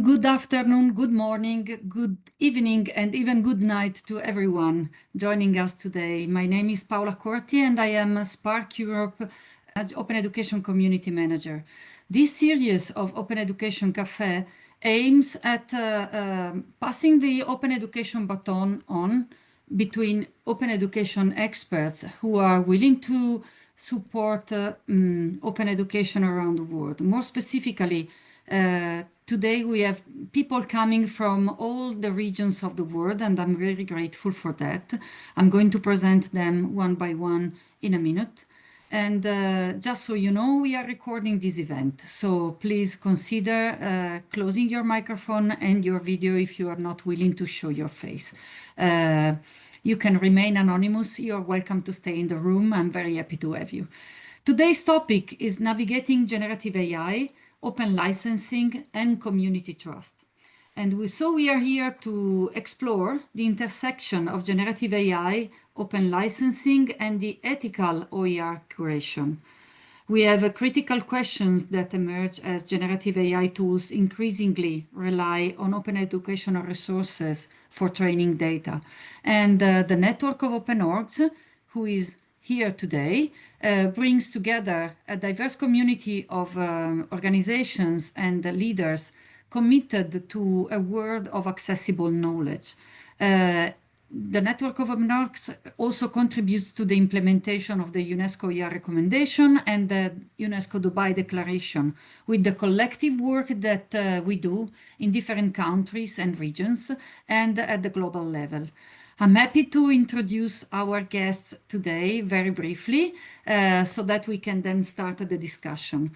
Good afternoon, good morning, good evening, and even good night to everyone joining us today. My name is Paola Corti and I am Spark Europe Open Education Community Manager. This series of Open Education Café aims at passing the Open Education baton on between open education experts who are willing to support open education around the world. More specifically, today we have people coming from all the regions of the world, and I'm very grateful for that. I'm going to present them one by one in a minute. And just so you know, we are recording this event, so please consider closing your microphone and your video if you are not willing to show your face. You can remain anonymous. You're welcome to stay in the room. I'm very happy to have you. Today's topic is navigating generative AI, open licensing, and community trust. And we are here to explore the intersection of generative AI, open licensing, and the ethical OER curation. We have critical questions that emerge as generative AI tools increasingly rely on open educational resources for training data. And the network of open orgs, who is here today, brings together a diverse community of organizations and leaders committed to a world of accessible knowledge. The network of open orgs also contributes to the implementation of the UNESCO OER recommendation and the UNESCO Dubai Declaration, with the collective work that we do in different countries and regions and at the global level. I'm happy to introduce our guests today very briefly so that we can then start the discussion.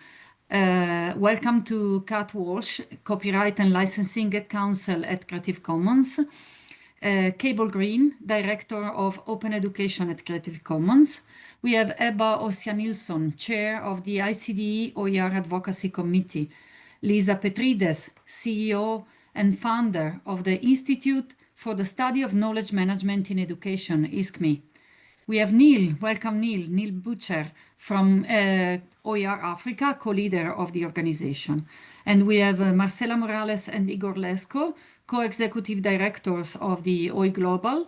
Welcome to Kat Walsh, Copyright and Licensing Counsel at Creative Commons. Cable Green, Director of Open Education at Creative Commons. We have Ebba Ossiannilsson, Chair of the ICDE OER Advocacy Committee. Lisa Petrides, CEO and founder of the Institute for the Study of Knowledge Management in Education, ISKME. We have Neil, welcome Neil Butcher from OER Africa, co-leader of the organization. And we have Marcela Morales and Igor Lesko, co-executive directors of the OE Global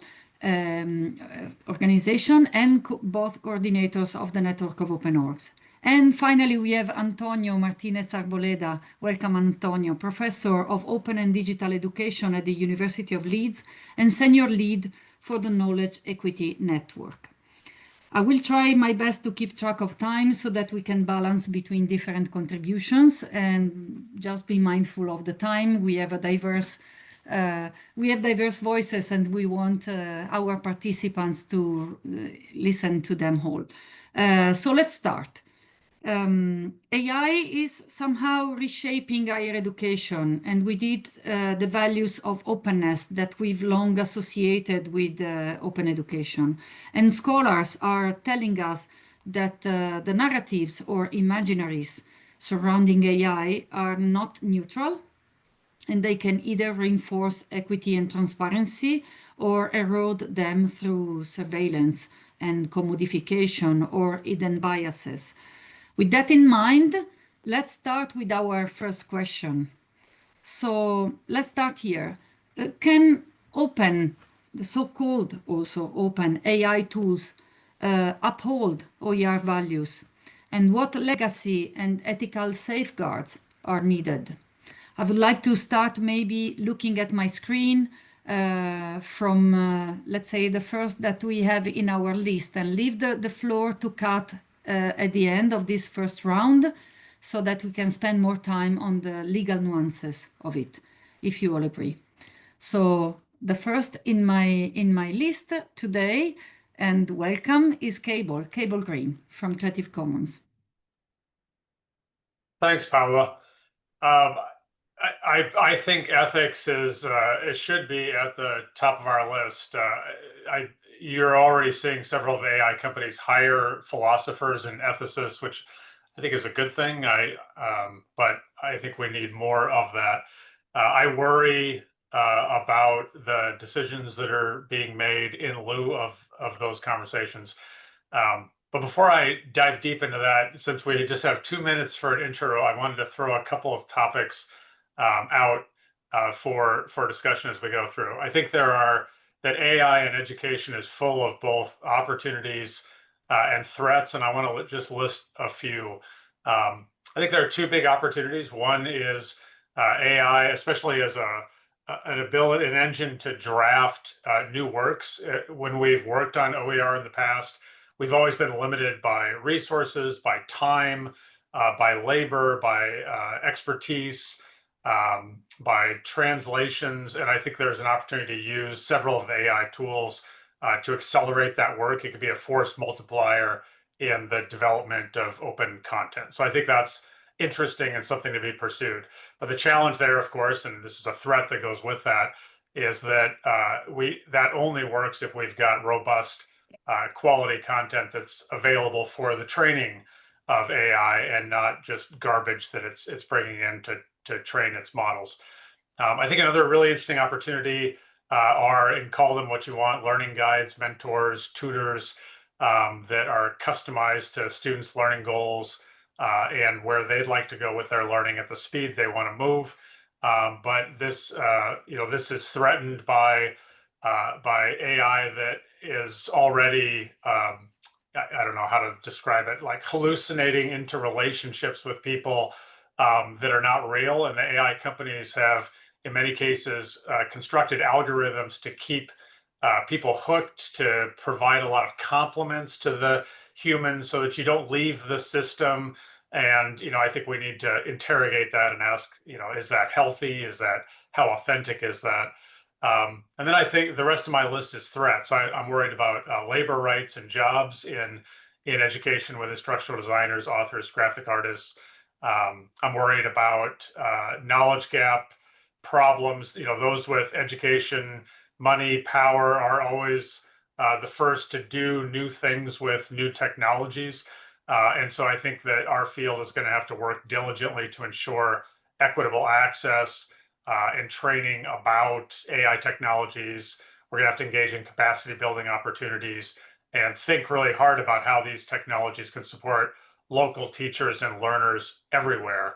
organization and both coordinators of the network of open orgs. And finally, we have Antonio Martinez Arboleda. Welcome, Antonio, professor of open and digital education at the University of Leeds and senior lead for the Knowledge Equity Network. I will try my best to keep track of time so that we can balance between different contributions, and just be mindful of the time. We have diverse voices, and we want our participants to listen to them all. So let's start. AI is somehow reshaping higher education, and with it the values of openness that we've long associated with open education. And scholars are telling us that the narratives or imaginaries surrounding AI are not neutral, and they can either reinforce equity and transparency or erode them through surveillance and commodification or hidden biases. With that in mind, let's start with our first question. So let's start here. Can open, the so-called also open AI tools uphold OER values? And what legacy and ethical safeguards are needed? I would like to start maybe looking at my screen from, let's say, the first that we have in our list, and leave the floor to Kat at the end of this first round, so that we can spend more time on the legal nuances of it, if you all agree. So the first in my list today, and welcome, is Cable Green from Creative Commons. Thanks, Paola. I think ethics is it should be at the top of our list. You're already seeing several of the AI companies hire philosophers and ethicists, which I think is a good thing. But I think we need more of that. I worry about the decisions that are being made in lieu of those conversations. But before I dive deep into that, since we just have 2 minutes for an intro, I wanted to throw a couple of topics out for discussion as we go through. I think that AI in education is full of both opportunities and threats, and I want to just list a few. I think there are two big opportunities. One is AI, especially as an engine to draft new works. When we've worked on OER in the past, we've always been limited by resources, by time, by labor, by expertise, by translations. And I think there's an opportunity to use several of the AI tools to accelerate that work. It could be a force multiplier in the development of open content. So I think that's interesting and something to be pursued. But the challenge there, of course, and this is a threat that goes with that, is that that only works if we've got robust quality content that's available for the training of AI and not just garbage that it's bringing in to train its models. I think another really interesting opportunity are, and call them what you want, learning guides, mentors, tutors that are customized to students' learning goals and where they'd like to go with their learning at the speed they want to move. But this is threatened by AI that is already, I don't know how to describe it, like hallucinating into relationships with people that are not real. And the AI companies have, in many cases, constructed algorithms to keep people hooked, to provide a lot of compliments to the human so that you don't leave the system. And, I think we need to interrogate that and ask, is that healthy? How authentic is that? And then I think the rest of my list is threats. I'm worried about labor rights and jobs in education with instructional designers, authors, graphic artists. I'm worried about knowledge gap problems. Those with education, money, power are always the first to do new things with new technologies. And so I think that our field is going to have to work diligently to ensure equitable access and training about AI technologies. We're going to have to engage in capacity building opportunities and think really hard about how these technologies can support local teachers and learners everywhere.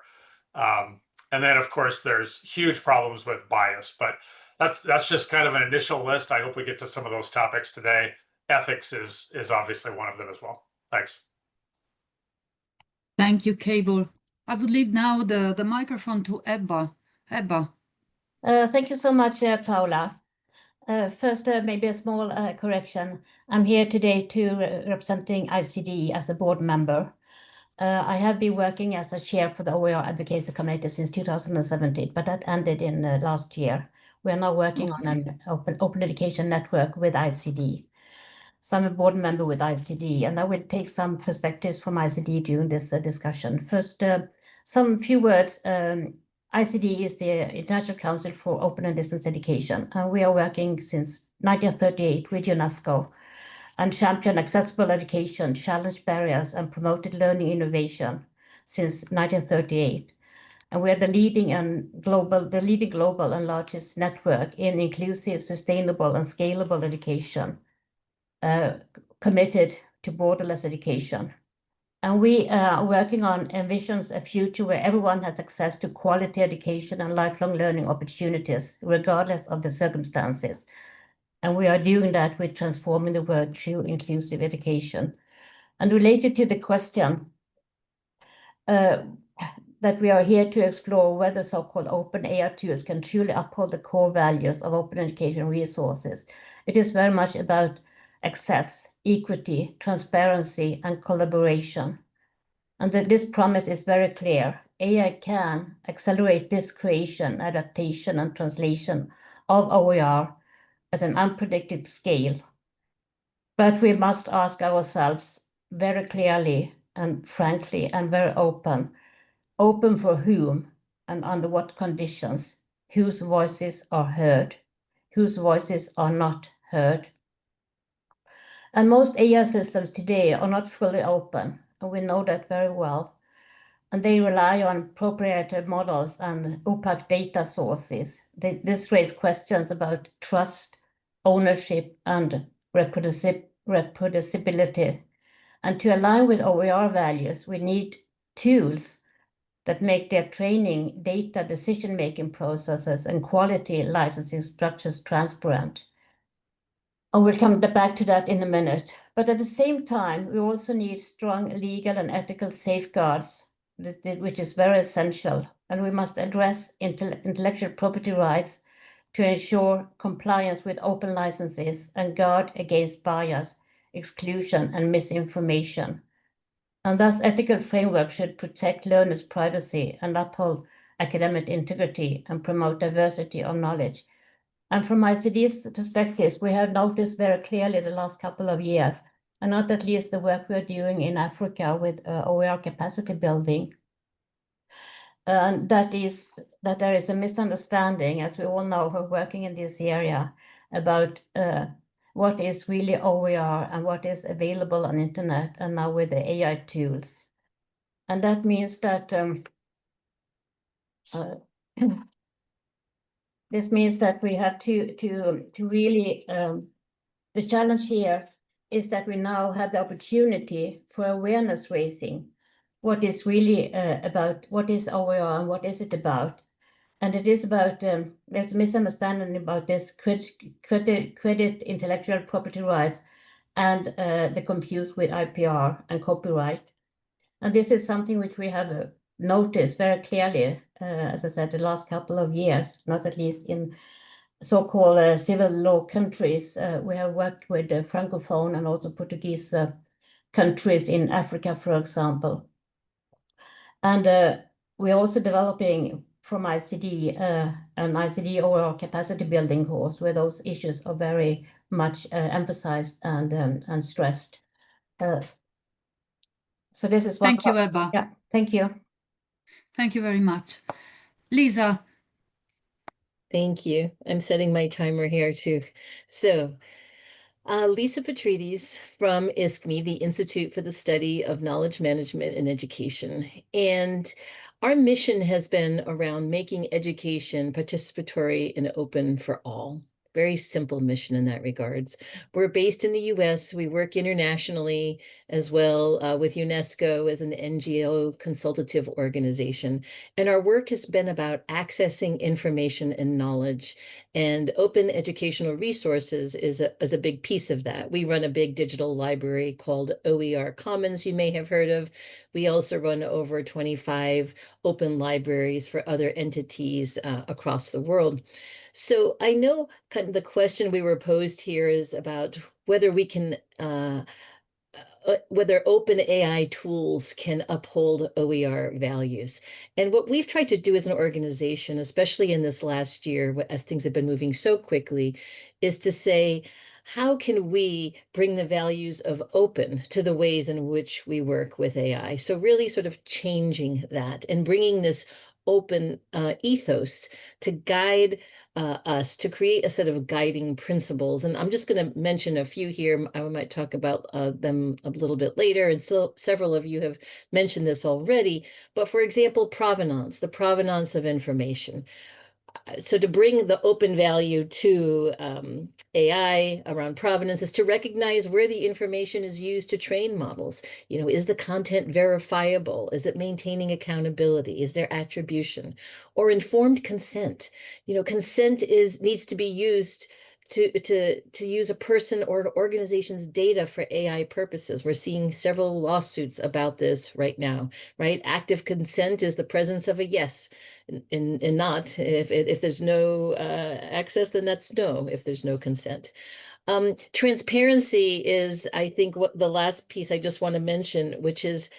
And then, of course, there's huge problems with bias, but that's just kind of an initial list. I hope we get to some of those topics today. Ethics is obviously one of them as well. Thanks. Thank you, Cable. I would leave now the microphone to Ebba. Ebba. Thank you so much, Paula. First, maybe a small correction. I'm here today representing ICDE as a board member. I have been working as a chair for the OER Advocacy Committee since 2017, but that ended in last year. We are now working on an open education network with ICDE. So I'm a board member with ICDE, and I will take some perspectives from ICDE during this discussion. First, some few words. ICDE is the International Council for Open and Distance Education, and we are working since 1938 with UNESCO and champion accessible education, challenged barriers, and promoted learning innovation since 1938. And we are the leading global and largest network in inclusive, sustainable, and scalable education, committed to borderless education. And we are working on envisions a future where everyone has access to quality education and lifelong learning opportunities, regardless of the circumstances. And we are doing that with transforming the world through inclusive education. And related to the question that we are here to explore whether so-called open AI tools can truly uphold the core values of open education resources, it is very much about access, equity, transparency, and collaboration. And this promise is very clear. AI can accelerate this creation, adaptation, and translation of OER at an unpredicted scale. But we must ask ourselves very clearly and frankly and very open for whom and under what conditions, whose voices are heard, whose voices are not heard. And most AI systems today are not fully open, and we know that very well. And they rely on proprietary models and opaque data sources. This raises questions about trust, ownership, and reproducibility. And to align with OER values, we need tools that make their training, data, decision-making processes, and quality licensing structures transparent. And we'll come back to that in a minute. But at the same time, we also need strong legal and ethical safeguards, which is very essential. And we must address intellectual property rights to ensure compliance with open licenses and guard against bias, exclusion, and misinformation. And thus, ethical framework should protect learners' privacy and uphold academic integrity and promote diversity of knowledge. And from ICDE's perspectives, we have noticed very clearly the last couple of years, and not at least the work we're doing in Africa with OER capacity building, and that there is a misunderstanding, as we all know who are working in this area, about what is really OER and what is available on internet and now with the AI tools. And that means that this means that we have to really, the challenge here is that we now have the opportunity for awareness raising. What is really about, what is OER and what is it about? And it is about, there's a misunderstanding about this credit intellectual property rights and the confused with IPR and copyright. And this is something which we have noticed very clearly, as I said, the last couple of years, not at least in so-called civil law countries. We have worked with Francophone and also Portuguese countries in Africa, for example. And we're also developing from ICD an ICD OER capacity building course where those issues are very much emphasized and stressed. So this is what. Thank you, Ebba. Yeah, thank you. Thank you very much. Lisa. Thank you. I'm setting my timer here too. So Lisa Petrides from ISKME, the Institute for the Study of Knowledge Management and Education. And our mission has been around making education participatory and open for all. Very simple mission in that regards. We're based in the US. We work internationally as well with UNESCO as an NGO consultative organization. And our work has been about accessing information and knowledge. And open educational resources is a big piece of that. We run a big digital library called OER Commons, you may have heard of. We also run over 25 open libraries for other entities across the world. So I know kind of the question we were posed here is about whether we can, whether open AI tools can uphold OER values. And what we've tried to do as an organization, especially in this last year, as things have been moving so quickly, is to say, how can we bring the values of open to the ways in which we work with AI? So really sort of changing that and bringing this open ethos to guide us to create a set of guiding principles. And I'm just going to mention a few here. I might talk about them a little bit later. And so several of you have mentioned this already. But for example, provenance, the provenance of information. So to bring the open value to AI around provenance is to recognize where the information is used to train models. You know, is the content verifiable? Is it maintaining accountability? Is there attribution? Or informed consent? You know, consent needs to be used to use a person or an organization's data for AI purposes. We're seeing several lawsuits about this right now, right? Active consent is the presence of a yes, and not if there's no access, then that's no, if there's no consent. Transparency is, I think, what the last piece I just want to mention, which is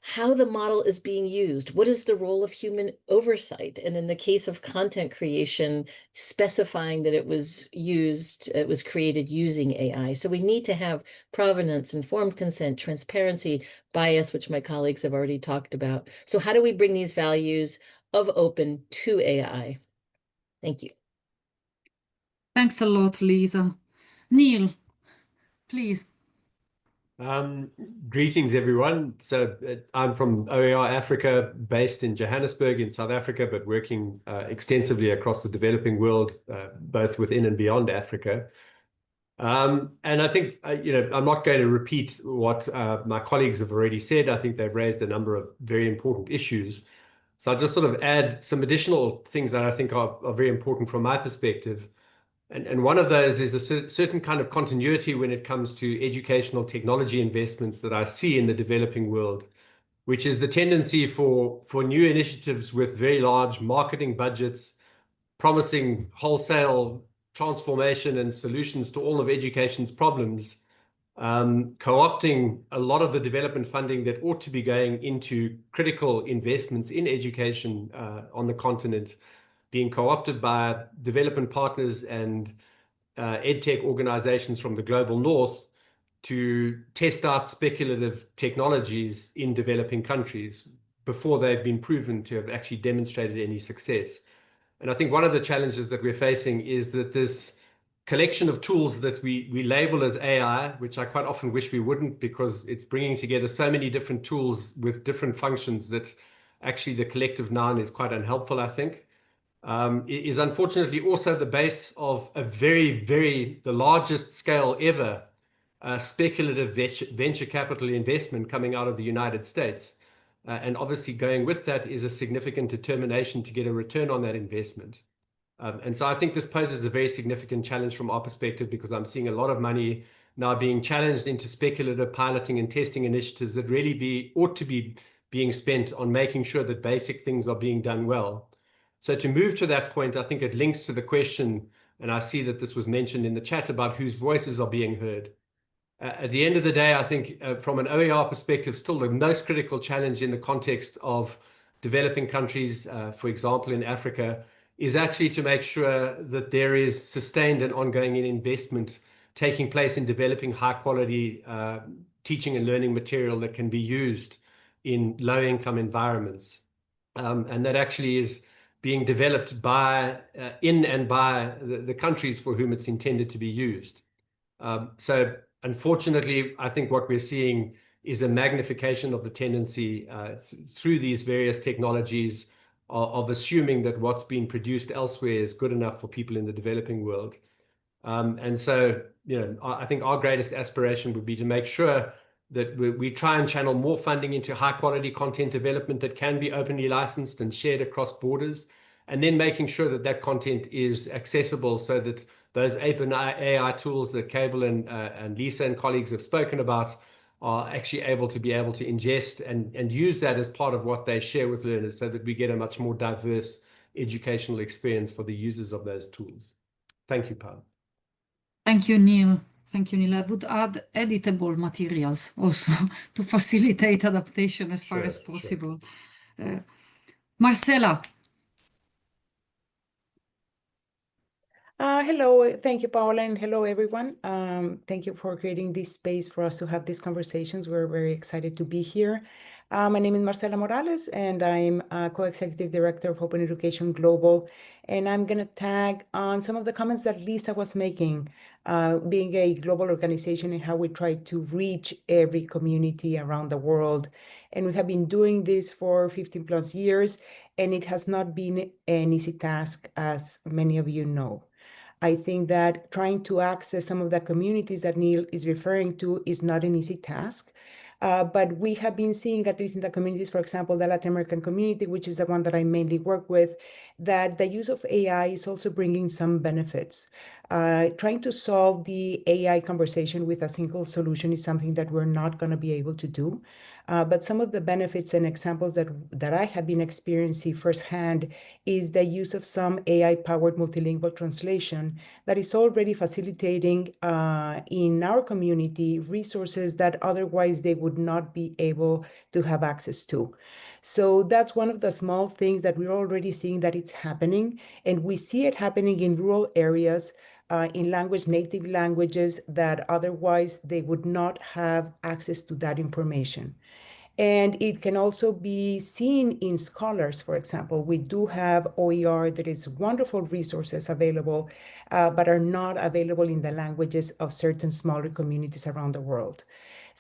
how the model is being used. What is the role of human oversight? And in the case of content creation, specifying that it was created using AI. So we need to have provenance, informed consent, transparency, bias, which my colleagues have already talked about. So how do we bring these values of open to AI? Thank you. Thanks a lot, Lisa. Neil, please. Greetings, everyone. So I'm from OER Africa, based in Johannesburg in South Africa, but working extensively across the developing world, both within and beyond Africa. And I think, I'm not going to repeat what my colleagues have already said. I think they've raised a number of very important issues. So I'll just sort of add some additional things that I think are very important from my perspective. And one of those is a certain kind of continuity when it comes to educational technology investments that I see in the developing world, which is the tendency for new initiatives with very large marketing budgets, promising wholesale transformation and solutions to all of education's problems, co-opting a lot of the development funding that ought to be going into critical investments in education on the continent, being co-opted by development partners and edtech organizations from the global north to test out speculative technologies in developing countries before they've been proven to have actually demonstrated any success. And I think one of the challenges that we're facing is that this collection of tools that we label as AI, which I quite often wish we wouldn't, because it's bringing together so many different tools with different functions that actually the collective noun is quite unhelpful, I think, is unfortunately also the base of a the largest scale ever speculative venture capital investment coming out of the United States. And obviously going with that is a significant determination to get a return on that investment. And so I think this poses a very significant challenge from our perspective, because I'm seeing a lot of money now being challenged into speculative piloting and testing initiatives that really ought to be being spent on making sure that basic things are being done well. So to move to that point, I think it links to the question, and I see that this was mentioned in the chat, about whose voices are being heard. At the end of the day, I think from an OER perspective, still the most critical challenge in the context of developing countries, for example, in Africa, is actually to make sure that there is sustained and ongoing investment taking place in developing high quality teaching and learning material that can be used in low income environments. And that actually is being developed by in and by the countries for whom it's intended to be used. So unfortunately, I think what we're seeing is a magnification of the tendency through these various technologies of assuming that what's been produced elsewhere is good enough for people in the developing world. And so, I think our greatest aspiration would be to make sure that we try and channel more funding into high quality content development that can be openly licensed and shared across borders, and then making sure that that content is accessible so that those open AI tools that Cable and Lisa and colleagues have spoken about are actually able to ingest and use that as part of what they share with learners, so that we get a much more diverse educational experience for the users of those tools. Thank you, Paul. Thank you, Neil. Thank you, Neil. I would add editable materials also to facilitate adaptation as far as possible. Marcela. Hello, thank you, Paula, and hello, everyone. Thank you for creating this space for us to have these conversations. We're very excited to be here. My name is Marcela Morales, and I'm co-executive director of Open Education Global. And I'm going to tag on some of the comments that Lisa was making, being a global organization and how we try to reach every community around the world. And we have been doing this for 15 plus years, and it has not been an easy task, as many of you know. I think that trying to access some of the communities that Neil is referring to is not an easy task. But we have been seeing, at least in the communities, for example, the Latin American community, which is the one that I mainly work with, that the use of AI is also bringing some benefits. Trying to solve the AI conversation with a single solution is something that we're not going to be able to do. But some of the benefits and examples that I have been experiencing firsthand is the use of some AI-powered multilingual translation that is already facilitating in our community resources that otherwise they would not be able to have access to. So that's one of the small things that we're already seeing that it's happening. And we see it happening in rural areas, in native languages that otherwise they would not have access to that information. And it can also be seen in scholars, for example. We do have OER, that is wonderful resources available, but are not available in the languages of certain smaller communities around the world.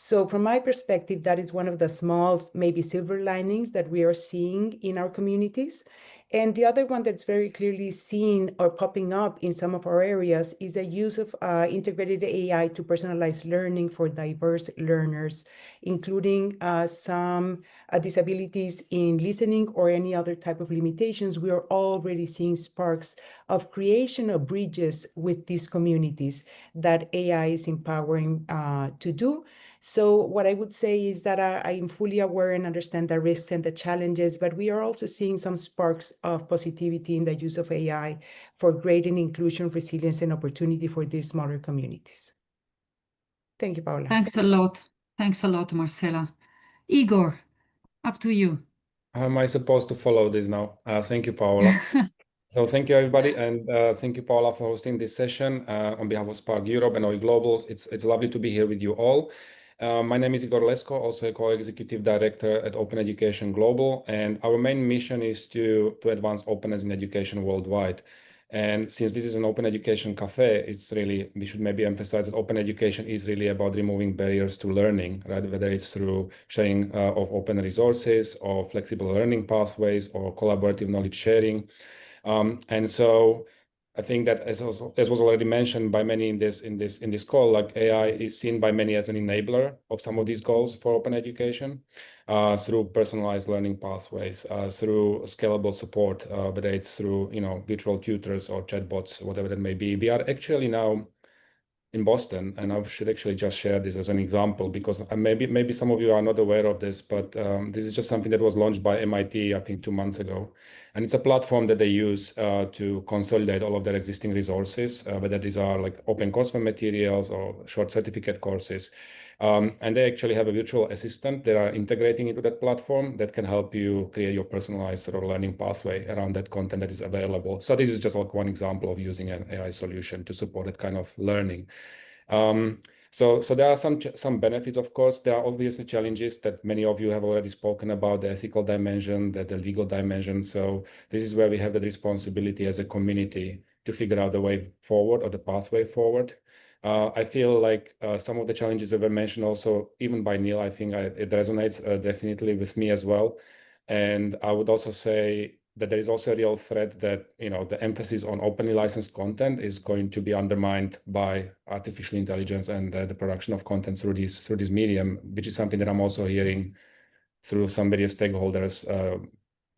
So from my perspective, that is one of the small, maybe silver linings that we are seeing in our communities. And the other one that's very clearly seen or popping up in some of our areas is the use of integrated AI to personalize learning for diverse learners, including some disabilities in listening or any other type of limitations. We are already seeing sparks of creation of bridges with these communities that AI is empowering to do. So what I would say is that I am fully aware and understand the risks and the challenges, but we are also seeing some sparks of positivity in the use of AI for greater inclusion, resilience, and opportunity for these smaller communities. Thank you, Paula. Thanks a lot. Thanks a lot, Marcela. Igor, up to you. How am I supposed to follow this now? Thank you, Paula. So thank you, everybody, and thank you, Paula, for hosting this session on behalf of Spark Europe and OE Global. It's lovely to be here with you all. My name is Igor Lesko, also a co-executive director at Open Education Global, and our main mission is to advance openness in education worldwide. And since this is an open education cafe, we should maybe emphasize that open education is really about removing barriers to learning, right? Whether it's through sharing of open resources or flexible learning pathways or collaborative knowledge sharing. And so I think that as was already mentioned by many in this call, like AI is seen by many as an enabler of some of these goals for open education through personalized learning pathways, through scalable support, whether it's through virtual tutors or chatbots, whatever that may be. We are actually now in Boston, and I should actually just share this as an example because maybe some of you are not aware of this, but this is just something that was launched by MIT, I think 2 months ago. And it's a platform that they use to consolidate all of their existing resources, whether these are like open courseware materials or short certificate courses. And they actually have a virtual assistant that are integrating into that platform that can help you create your personalized sort of learning pathway around that content that is available. So this is just like one example of using an AI solution to support that kind of learning. So there are some benefits, of course. There are obviously challenges that many of you have already spoken about, the ethical dimension, the legal dimension. So this is where we have the responsibility as a community to figure out the way forward or the pathway forward. I feel like some of the challenges that were mentioned also, even by Neil, I think it resonates definitely with me as well. And I would also say that there is also a real threat that the emphasis on openly licensed content is going to be undermined by artificial intelligence and the production of content through this medium, which is something that I'm also hearing through some various stakeholders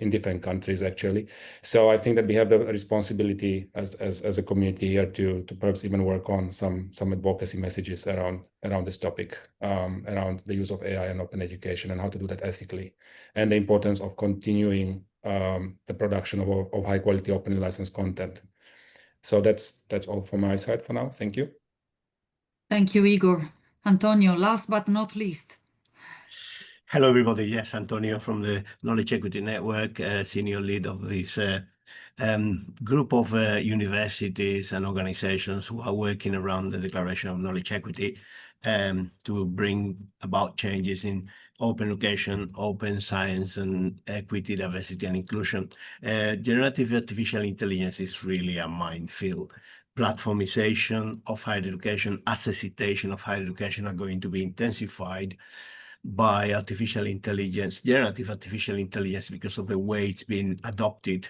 in different countries, actually. So I think that we have the responsibility as a community here to perhaps even work on some advocacy messages around this topic, around the use of AI and open education and how to do that ethically, and the importance of continuing the production of high quality openly licensed content. So that's all from my side for now. Thank you. Thank you, Igor. Antonio, last but not least. Hello, everybody. Yes, Antonio from the Knowledge Equity Network, senior lead of this group of universities and organizations who are working around the Declaration of Knowledge Equity to bring about changes in open education, open science, and equity, diversity, and inclusion. Generative artificial intelligence is really a minefield. Platformization of higher education, accessitation of higher education are going to be intensified by artificial intelligence, generative artificial intelligence, because of the way it's been adopted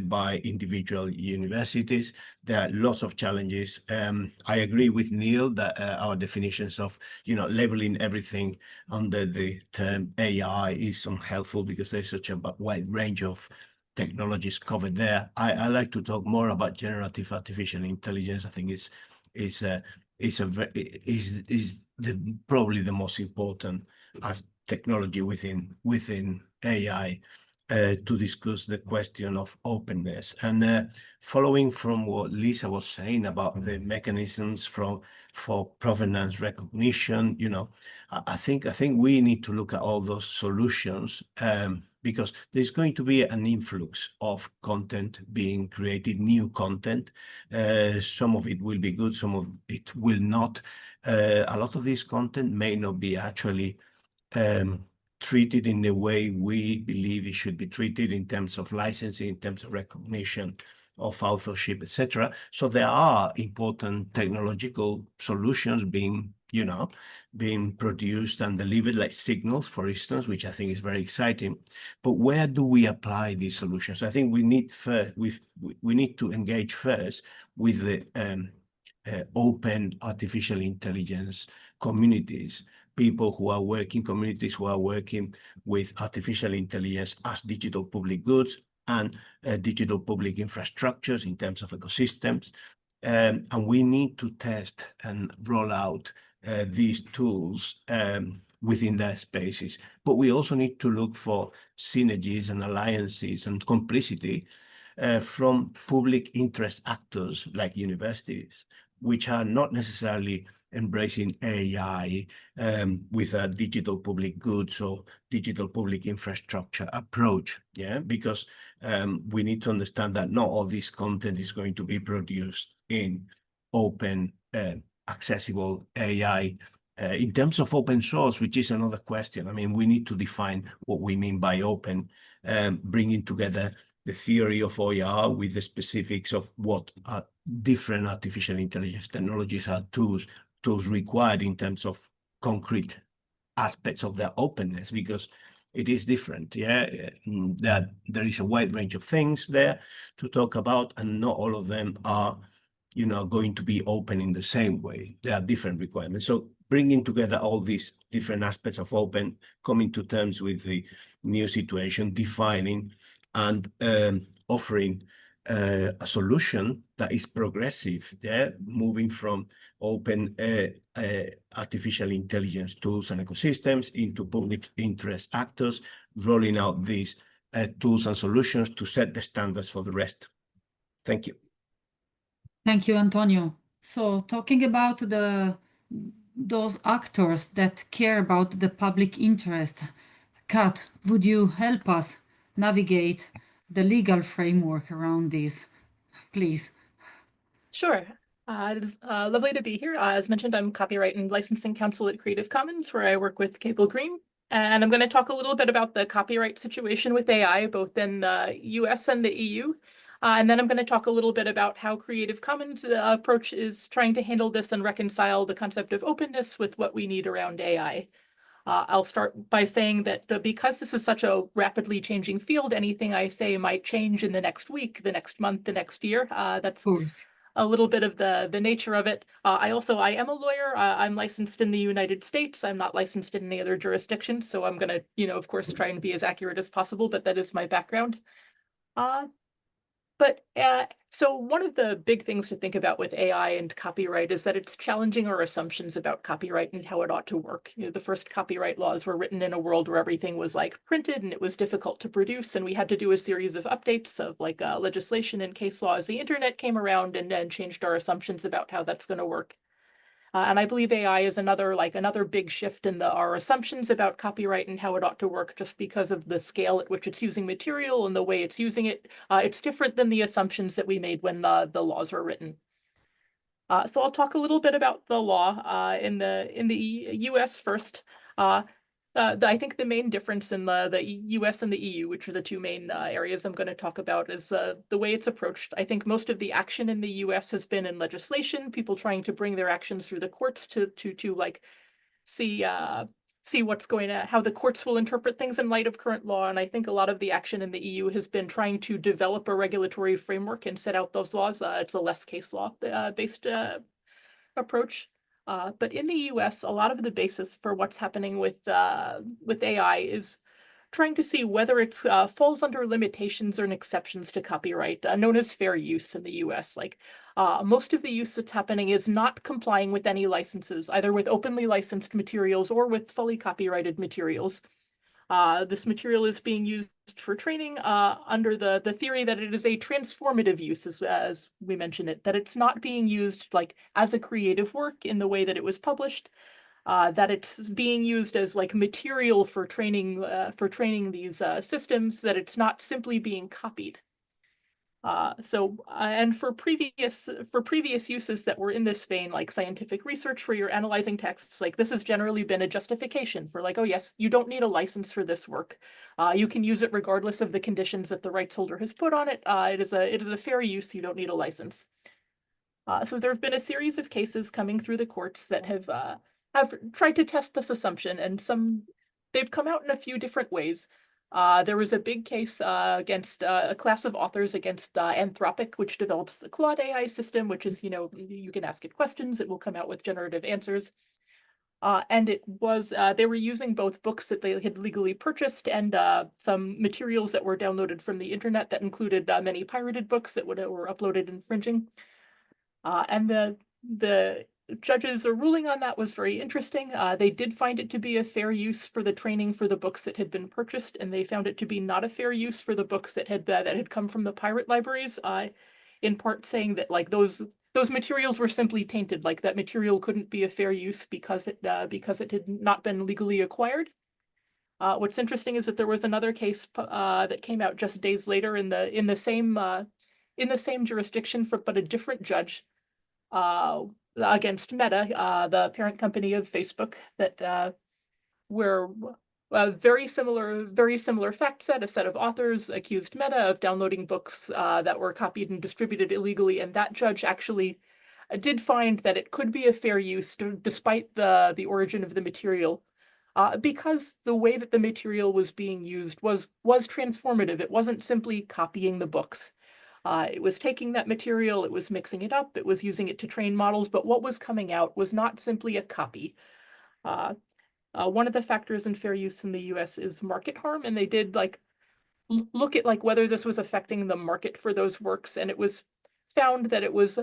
by individual universities. There are lots of challenges. I agree with Neil that our definitions of labeling everything under the term AI is unhelpful because there's such a wide range of technologies covered there. I like to talk more about generative artificial intelligence. I think is probably the most important as technology within AI to discuss the question of openness. And following from what Lisa was saying about the mechanisms for provenance recognition, I think we need to look at all those solutions because there's going to be an influx of content being created, new content. Some of it will be good, some of it will not. A lot of this content may not be actually treated in the way we believe it should be treated in terms of licensing, in terms of recognition of authorship, etc. So there are important technological solutions being being produced and delivered, like signals, for instance, which I think is very exciting. But where do we apply these solutions? I think we need to engage first with the open artificial intelligence communities, communities who are working with artificial intelligence as digital public goods and digital public infrastructures in terms of ecosystems. And we need to test and roll out these tools within their spaces. But we also need to look for synergies and alliances and complicity from public interest actors like universities, which are not necessarily embracing AI with a digital public goods or digital public infrastructure approach, because we need to understand that not all this content is going to be produced in open, accessible AI. In terms of open source, which is another question, I mean, we need to define what we mean by open, bringing together the theory of OER with the specifics of what are different artificial intelligence technologies are tools required in terms of concrete aspects of their openness, because it is different, that there is a wide range of things there to talk about, and not all of them are, going to be open in the same way. There are different requirements. So bringing together all these different aspects of open, coming to terms with the new situation, defining and offering a solution that is progressive, moving from open artificial intelligence tools and ecosystems into public interest actors, rolling out these tools and solutions to set the standards for the rest. Thank you. Thank you, Antonio. So talking about those actors that care about the public interest, Kat, would you help us navigate the legal framework around this, please? Sure. It is lovely to be here. As mentioned, I'm Copyright and Licensing Counsel at Creative Commons, where I work with Cable Green. And I'm going to talk a little bit about the copyright situation with AI, both in the US and the EU. And then I'm going to talk a little bit about how Creative Commons approach is trying to handle this and reconcile the concept of openness with what we need around AI. I'll start by saying that because this is such a rapidly changing field, anything I say might change in the next week, the next month, the next year. That's a little bit of the nature of it. I am a lawyer. I'm licensed in the United States. I'm not licensed in any other jurisdiction. So I'm going to, of course, try and be as accurate as possible, but that is my background. So one of the big things to think about with AI and copyright is that it's challenging our assumptions about copyright and how it ought to work. The first copyright laws were written in a world where everything was like printed and it was difficult to produce, and we had to do a series of updates of like legislation and case law as the internet came around and changed our assumptions about how that's going to work. And I believe AI is another big shift in our assumptions about copyright and how it ought to work, just because of the scale at which it's using material and the way it's using it. It's different than the assumptions that we made when the laws were written. So I'll talk a little bit about the law in the US first. I think the main difference in the US and the EU, which are the two main areas I'm going to talk about, is the way it's approached. I think most of the action in the US has been in legislation, people trying to bring their actions through the courts to like see what's how the courts will interpret things in light of current law. And I think a lot of the action in the EU has been trying to develop a regulatory framework and set out those laws. It's a less case law based approach. But in the US, a lot of the basis for what's happening with AI is trying to see whether it falls under limitations or exceptions to copyright, known as fair use in the US. Most of the use that's happening is not complying with any licenses, either with openly licensed materials or with fully copyrighted materials. This material is being used for training under the theory that it is a transformative use, as we mentioned it, that it's not being used like as a creative work in the way that it was published, that it's being used as like material for training these systems, that it's not simply being copied. And for previous uses that were in this vein, like scientific research where you're analyzing texts, like this has generally been a justification for like, oh yes, you don't need a license for this work. You can use it regardless of the conditions that the rights holder has put on it. It is a fair use. You don't need a license. So there have been a series of cases coming through the courts that have have tried to test this assumption, and they've come out in a few different ways. There was a big case against a class of authors against Anthropic, which develops the Claude AI system, which is, you can ask it questions, it will come out with generative answers. And it was, they were using both books that they had legally purchased and some materials that were downloaded from the internet that included many pirated books that were uploaded infringing. And the judges' ruling on that was very interesting. They did find it to be a fair use for the training for the books that had been purchased, and they found it to be not a fair use for the books that had come from the pirate libraries. In part saying that like those materials were simply tainted, like that material couldn't be a fair use because it had not been legally acquired. What's interesting is that there was another case that came out just days later in the same jurisdiction but a different judge against Meta, the parent company of Facebook, that where a very similar fact set, a set of authors accused Meta of downloading books that were copied and distributed illegally, and that judge actually did find that it could be a fair use despite the origin of the material, because the way that the material was being used was transformative. It wasn't simply copying the books. It was taking that material, it was mixing it up, it was using it to train models, but what was coming out was not simply a copy. One of the factors in fair use in the US is market harm, and they did look at whether this was affecting the market for those works, and it was found that it was,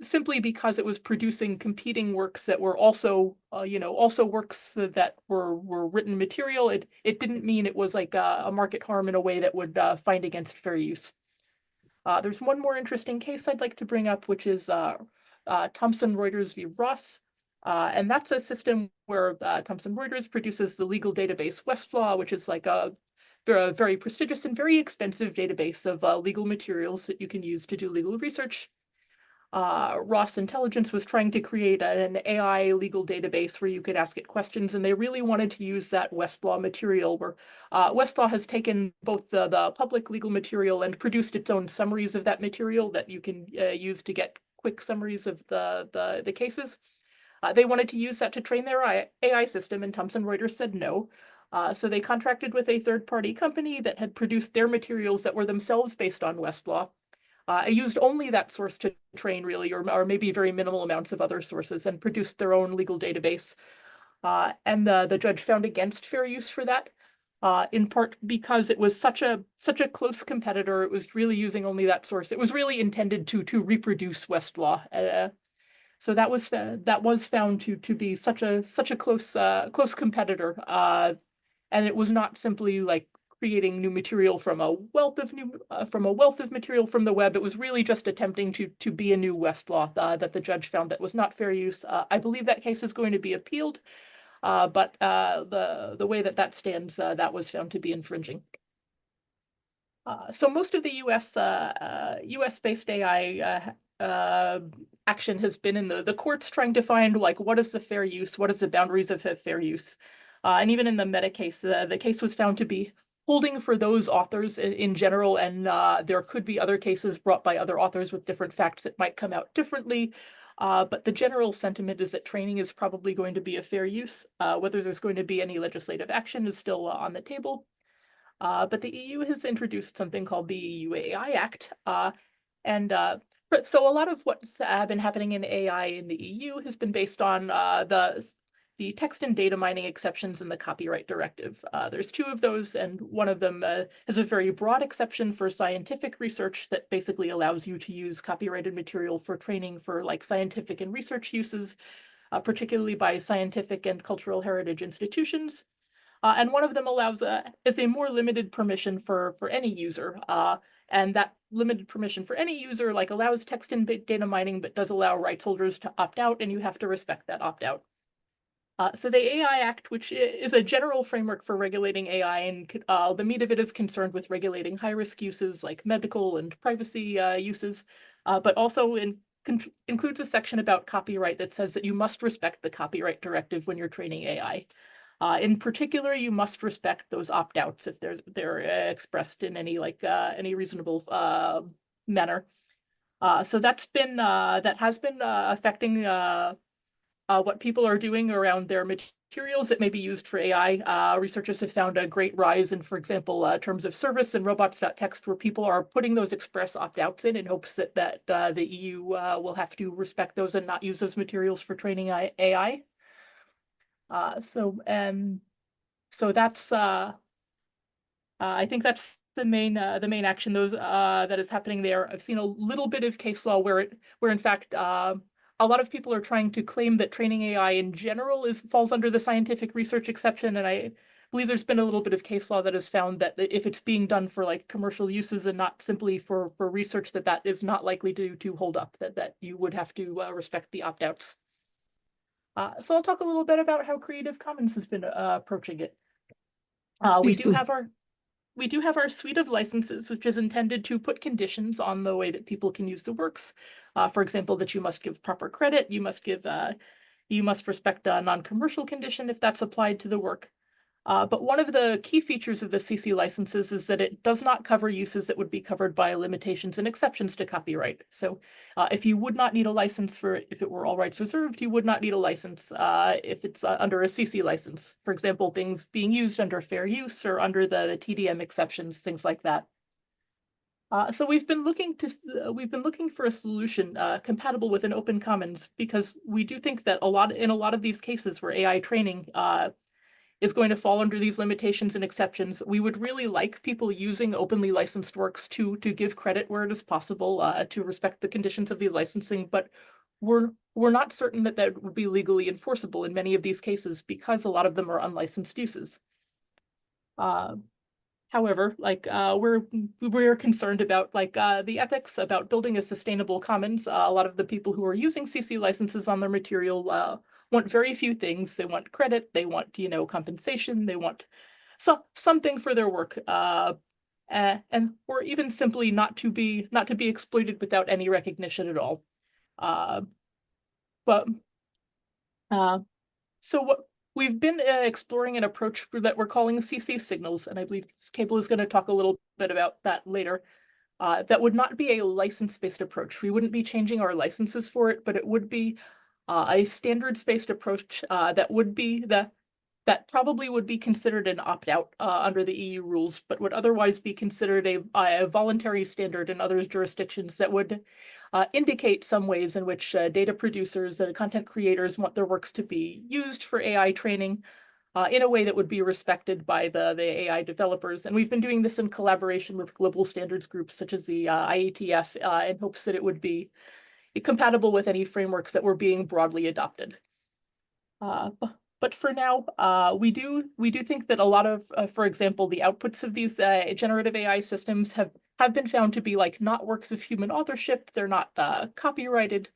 simply because it was producing competing works that were also, also works that were written material. It didn't mean it was like a market harm in a way that would find against fair use. There's one more interesting case I'd like to bring up, which is Thomson Reuters v. Ross. And that's a system where Thomson Reuters produces the legal database Westlaw, which is like a very prestigious and very expensive database of legal materials that you can use to do legal research. Ross Intelligence was trying to create an AI legal database where you could ask it questions, and they really wanted to use that Westlaw material, where Westlaw has taken both the public legal material and produced its own summaries of that material that you can use to get quick summaries of the cases. They wanted to use that to train their AI system, and Thomson Reuters said no. So they contracted with a third-party company that had produced their materials that were themselves based on Westlaw. I used only that source to train, really, or maybe very minimal amounts of other sources, and produced their own legal database. And the judge found against fair use for that, in part because it was such a close competitor. It was really using only that source. It was really intended to reproduce Westlaw. So that was found to be such a close competitor, and it was not simply like creating new material from a wealth of material from the web. It was really just attempting to be a new Westlaw that the judge found that was not fair use. I believe that case is going to be appealed, but the way that stands, that was found to be infringing. So most of the US-based AI action has been in the courts trying to find what is the fair use, what is the boundaries of fair use. And even in the Meta case, the case was found to be holding for those authors in general, and there could be other cases brought by other authors with different facts that might come out differently. But the general sentiment is that training is probably going to be a fair use. Whether there's going to be any legislative action is still on the table. But the EU has introduced something called the EU AI Act. So a lot of what's been happening in AI in the EU has been based on the text and data mining exceptions in the copyright directive. There's two of those, and one of them has a very broad exception for scientific research that basically allows you to use copyrighted material for training for scientific and research uses, particularly by scientific and cultural heritage institutions. And one of them is a more limited permission for any user. And that limited permission for any user allows text and data mining, but does allow rights holders to opt out, and you have to respect that opt-out. So the AI Act, which is a general framework for regulating AI, and the meat of it is concerned with regulating high-risk uses like medical and privacy uses, but also includes a section about copyright that says that you must respect the copyright directive when you're training AI. In particular, you must respect those opt-outs if they're expressed in any reasonable manner. So that has been affecting what people are doing around their materials that may be used for AI. Researchers have found a great rise in, for example, terms of service and robots.txt, where people are putting those express opt-outs in hopes that the EU will have to respect those and not use those materials for training AI. So that's I think that's the main action that is happening there. I've seen a little bit of case law where in fact a lot of people are trying to claim that training AI in general falls under the scientific research exception, and I believe there's been a little bit of case law that has found that if it's being done for like commercial uses and not simply for research, that is not likely to hold up, that you would have to respect the opt-outs. So I'll talk a little bit about how Creative Commons has been approaching it. We do have our suite of licenses, which is intended to put conditions on the way that people can use the works. For example, that you must give proper credit, you must respect a non-commercial condition if that's applied to the work. But one of the key features of the CC licenses is that it does not cover uses that would be covered by limitations and exceptions to copyright. So if you would not need a license if it were all rights reserved, you would not need a license if it's under a CC license. For example, things being used under fair use or under the TDM exceptions, things like that. So we've been looking for a solution compatible with an open commons, because we do think that in a lot of these cases where AI training is going to fall under these limitations and exceptions, we would really like people using openly licensed works to give credit where it is possible, to respect the conditions of the licensing, but we're not certain that would be legally enforceable in many of these cases because a lot of them are unlicensed uses. However, like we're concerned about the ethics about building a sustainable commons. A lot of the people who are using CC licenses on their material want very few things. They want credit, they want compensation, they want something for their work, and or even simply not to be exploited without any recognition at all. So what we've been exploring an approach that we're calling CC signals, and I believe Cable is going to talk a little bit about that later. That would not be a license-based approach. We wouldn't be changing our licenses for it, but it would be a standards-based approach that probably would be considered an opt-out under the EU rules, but would otherwise be considered a voluntary standard in other jurisdictions that would indicate some ways in which data producers and content creators want their works to be used for AI training in a way that would be respected by the AI developers. And we've been doing this in collaboration with global standards groups such as the IETF in hopes that it would be compatible with any frameworks that were being broadly adopted. But for now, we do think that a lot of, for example, the outputs of these generative AI systems have been found to be not works of human authorship. They're not copyrighted.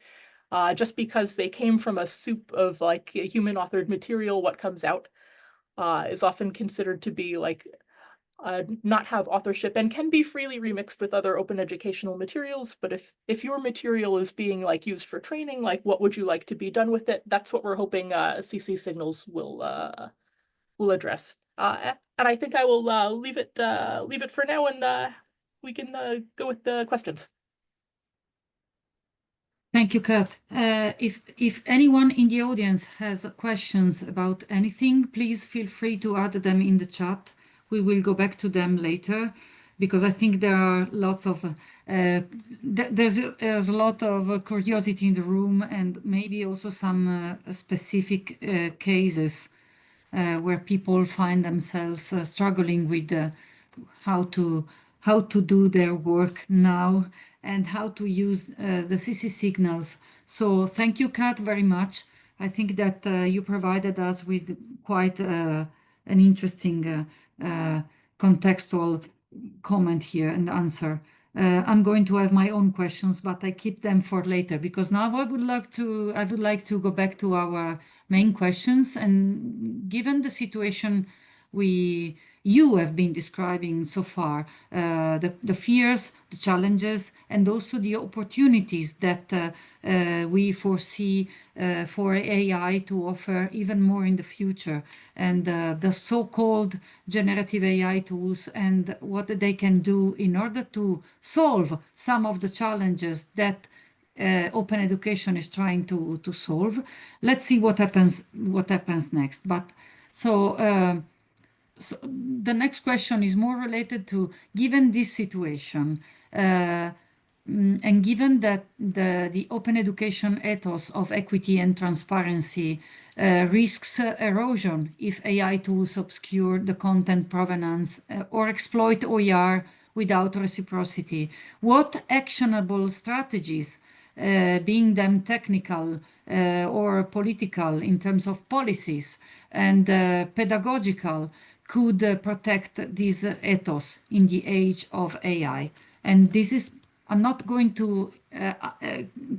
Just because they came from a soup of human authored material, what comes out is often considered to be not have authorship and can be freely remixed with other open educational materials. But if your material is being used for training, what would you like to be done with it? That's what we're hoping CC signals will address. And I think I will leave it for now, and we can go with the questions. Thank you, Kat. If anyone in the audience has questions about anything, please feel free to add them in the chat. We will go back to them later, because I think there are lots of there's a lot of curiosity in the room, and maybe also some specific cases where people find themselves struggling with how to do their work now and how to use the CC signals. So thank you, Kat, very much. I think that you provided us with quite an interesting contextual comment here and answer. I'm going to have my own questions, but I keep them for later, because now I would like to go back to our main questions. And given the situation you have been describing so far, the fears, the challenges, and also the opportunities that we foresee for AI to offer even more in the future, and the so-called generative AI tools and what they can do in order to solve some of the challenges that open education is trying to solve. Let's see what happens next. But so the next question is more related to, given this situation, and given that the open education ethos of equity and transparency risks erosion if AI tools obscure the content provenance or exploit OER without reciprocity, what actionable strategies, being them technical or political in terms of policies and pedagogical, could protect this ethos in the age of AI? And this is, I'm not going to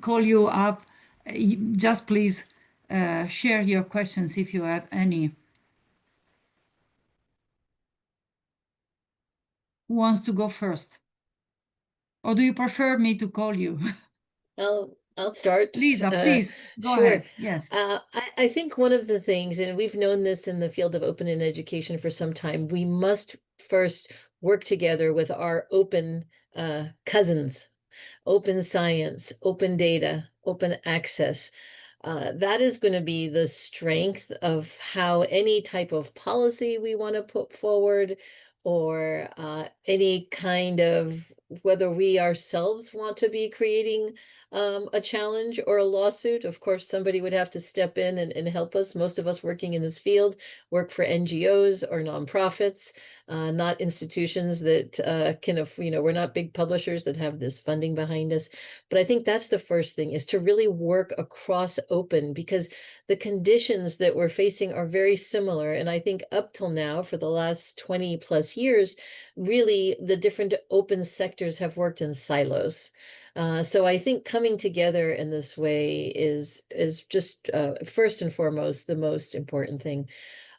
call you up. Just please share your questions if you have any. Who wants to go first? Or do you prefer me to call you? I'll start. Lisa, please go Sure. ahead. Yes. I think one of the things, and we've known this in the field of open in education for some time, we must first work together with our open cousins, open science, open data, open access. That is going to be the strength of how any type of policy we want to put forward, or any kind of, whether we ourselves want to be creating a challenge or a lawsuit. Of course, somebody would have to step in and help us. Most of us working in this field work for NGOs or nonprofits, not institutions that can, we're not big publishers that have this funding behind us. But I think that's the first thing, is to really work across open, because the conditions that we're facing are very similar. And I think up till now, for the last 20 plus years, really the different open sectors have worked in silos. So I think coming together in this way is just first and foremost the most important thing.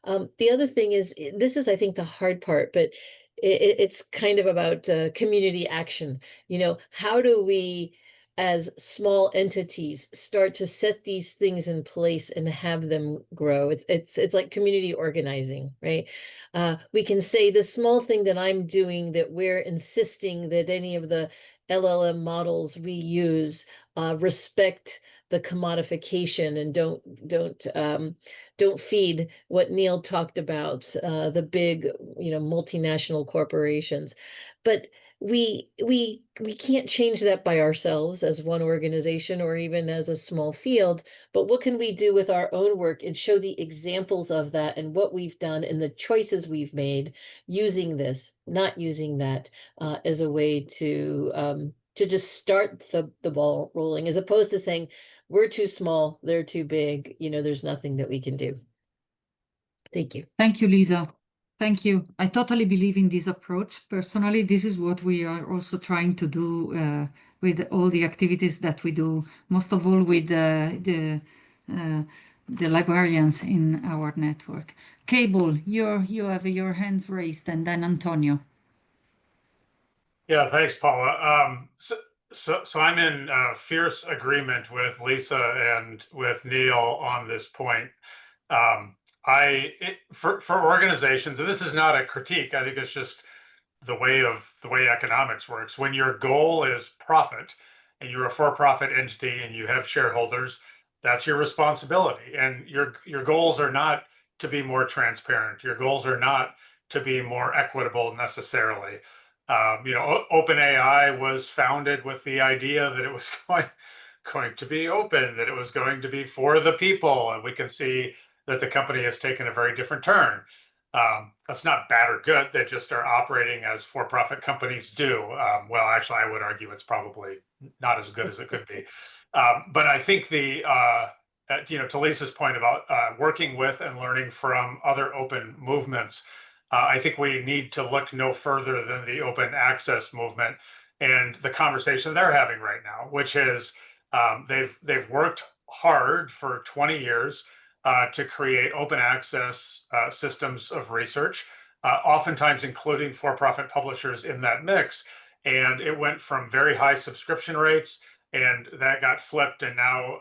The other thing is, this is, I think, the hard part, but it's kind of about community action. How do we, as small entities, start to set these things in place and have them grow? It's like community organizing, right? We can say the small thing that I'm doing, that we're insisting that any of the LLM models we use respect the commodification and don't feed what Neil talked about, the big, multinational corporations. But we can't change that by ourselves as one organization or even as a small field. But what can we do with our own work and show the examples of that and what we've done and the choices we've made using this, not using that, as a way to just start the ball rolling, as opposed to saying, we're too small, they're too big, there's nothing that we can do. Thank you. Thank you, Lisa. Thank you. I totally believe in this approach. Personally, this is what we are also trying to do with all the activities that we do, most of all with the librarians in our network. Cable, you have your hands raised, and then Antonio. Yeah, thanks, Paula. So I'm in fierce agreement with Lisa and with Neil on this point. For organizations, and this is not a critique, I think it's just the way economics works. When your goal is profit and you're a for-profit entity and you have shareholders, that's your responsibility. And your goals are not to be more transparent. Your goals are not to be more equitable necessarily. OpenAI was founded with the idea that it was going to be open, that it was going to be for the people, and we can see that the company has taken a very different turn. That's not bad or good. They just are operating as for-profit companies do. Well, actually, I would argue it's probably not as good as it could be. But I think to Lisa's point about working with and learning from other open movements, I think we need to look no further than the open access movement and the conversation they're having right now, which is they've worked hard for 20 years to create open access systems of research, oftentimes including for-profit publishers in that mix. And it went from very high subscription rates, and that got flipped, and now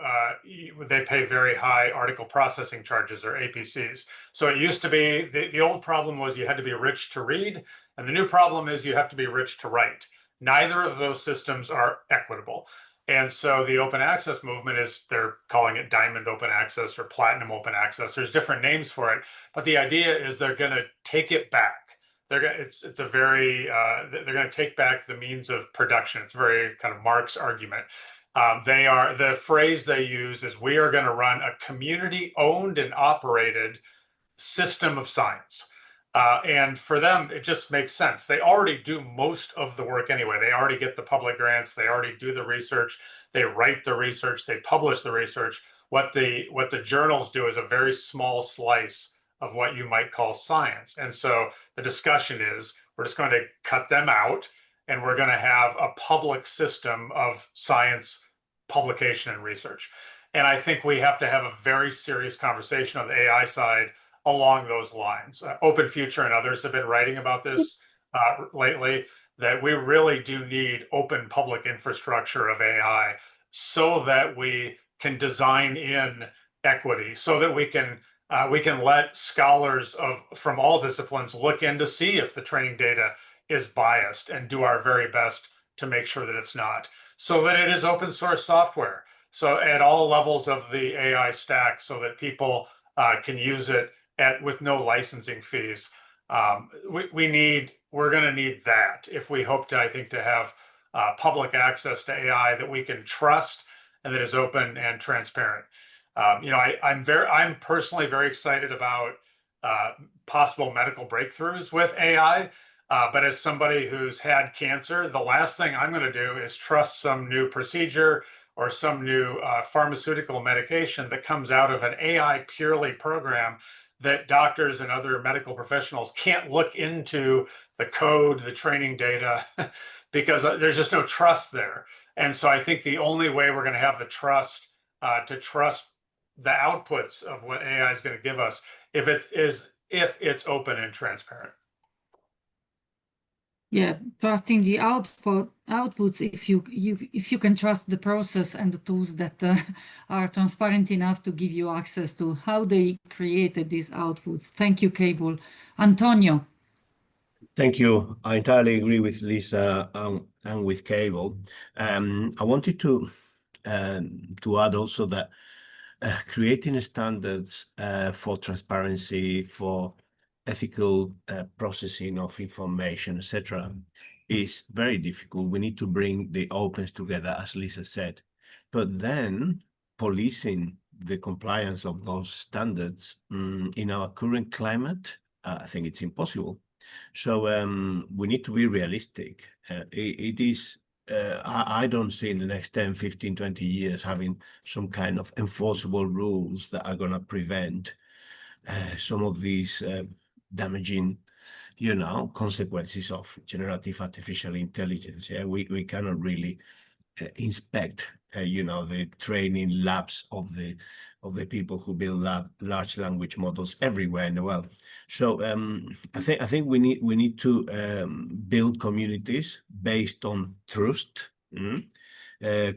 they pay very high article processing charges, or APCs. So it used to be, the old problem was you had to be rich to read, and the new problem is you have to be rich to write. Neither of those systems are equitable. And so the open access movement they're calling it diamond open access or platinum open access. There's different names for it, but the idea is they're going to take it back. They're going to take back the means of production. It's very kind of Marx argument. The phrase they use is, we are going to run a community owned and operated system of science. And for them, it just makes sense. They already do most of the work anyway. They already get the public grants. They already do the research. They write the research. They publish the research. What the journals do is a very small slice of what you might call science. And so the discussion is, we're just going to cut them out, and we're going to have a public system of science publication and research. And I think we have to have a very serious conversation on the AI side along those lines. Open Future and others have been writing about this lately, that we really do need open public infrastructure of AI so that we can design in equity, so that we can let scholars from all disciplines look in to see if the training data is biased, and do our very best to make sure that it's not, so that it is open source software, so at all levels of the AI stack, so that people can use it with no licensing fees. We're going to need that if we hope to, I think, to have public access to AI that we can trust and that is open and transparent. I'm personally very excited about possible medical breakthroughs with AI. But as somebody who's had cancer, the last thing I'm going to do is trust some new procedure or some new pharmaceutical medication that comes out of an AI purely program that doctors and other medical professionals can't look into the code, the training data, because there's just no trust there. And so I think the only way we're going to have the trust to trust the outputs of what AI is going to give us if it's open and transparent. Yeah, trusting the outputs, if you can trust the process and the tools that are transparent enough to give you access to how they created these outputs. Thank you, Cable. Antonio. Thank you. I entirely agree with Lisa and with Cable. I wanted to add also that creating standards for transparency, for ethical processing of information, etc., is very difficult. We need to bring the opens together, as Lisa said. But then policing the compliance of those standards in our current climate, I think it's impossible. So we need to be realistic. It is, I don't see in the next 10, 15, 20 years having some kind of enforceable rules that are going to prevent some of these damaging, consequences of generative artificial intelligence. Yeah, we cannot really inspect, the training labs of the people who build large language models everywhere in the world. So I think we need to build communities based on trust,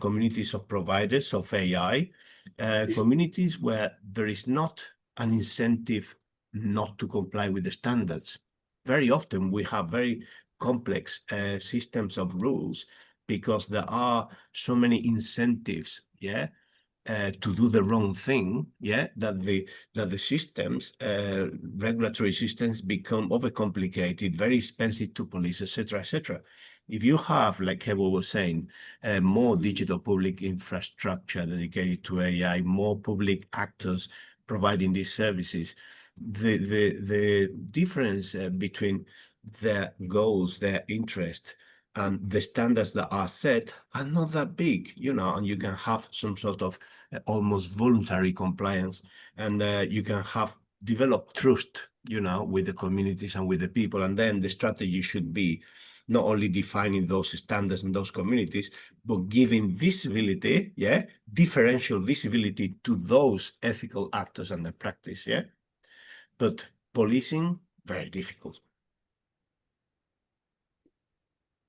communities of providers of AI, communities where there is not an incentive not to comply with the standards. Very often we have very complex systems of rules because there are so many incentives, to do the wrong thing, that the systems, regulatory systems, become overcomplicated, very expensive to police, etc., etc. If you have, like Ebba was saying, more digital public infrastructure dedicated to AI, more public actors providing these services, the difference between their goals, their interest, and the standards that are set are not that big, and you can have some sort of almost voluntary compliance, and you can develop trust, with the communities and with the people. And then the strategy should be not only defining those standards and those communities, but giving visibility, differential visibility to those ethical actors and their practice, But policing, very difficult.